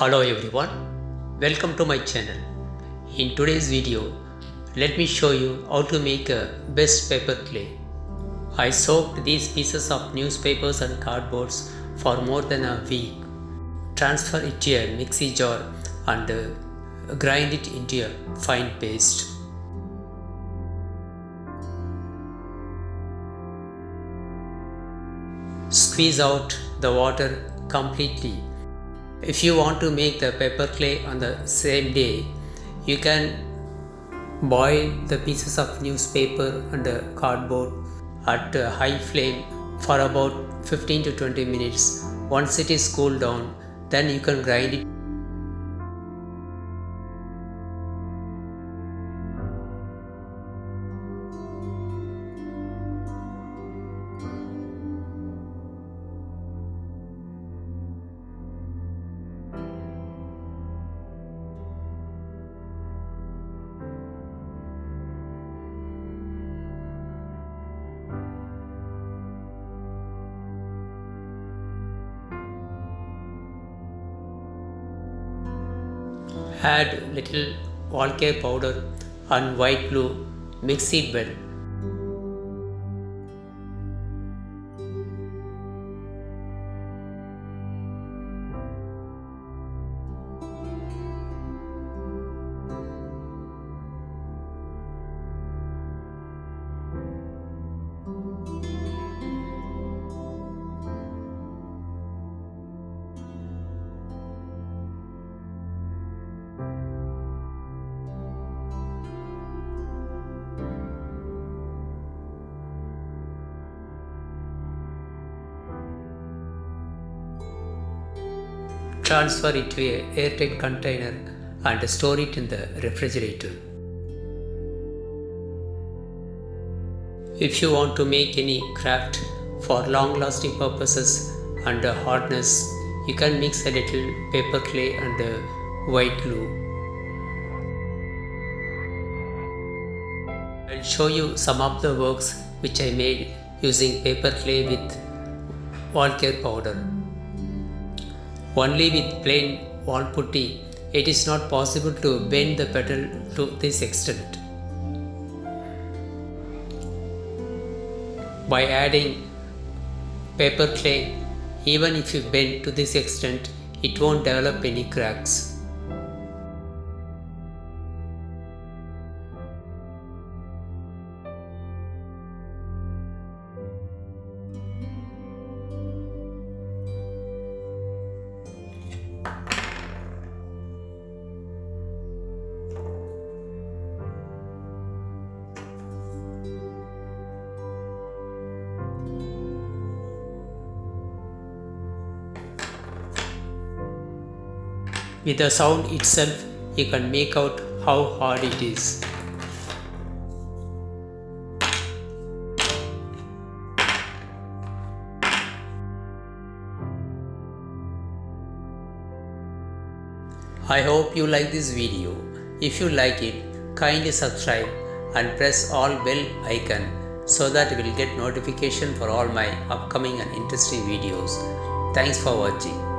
Hello everyone, welcome to my channel. In today's video, let me show you how to make a best paper clay. I soaked these pieces of newspapers and cardboards for more than a week. Transfer it to a mixy jar and grind it into a fine paste. Squeeze out the water completely. If you want to make the paper clay on the same day, you can boil the pieces of newspaper and cardboard at a high flame for about 15 to 20 minutes. Once it is cooled down, then you can grind it. Add little well powder and white glue, mix it well. Transfer it to an airtight container and store it in the refrigerator. If you want to make any craft for long-lasting purposes and hardness, you can mix a little paper clay and white glue. I'll show you some of the works which I made using paper clay with well powder. Only with plain wall putty, it is not possible to bend the petal to this extent. By adding paper clay, even if you bend to this extent, it won't develop any cracks. With the sound itself, you can make out how hard it is. I hope you like this video. If you like it, kindly subscribe and press all bell icon so that you will get notification for all my upcoming and interesting videos. Thanks for watching.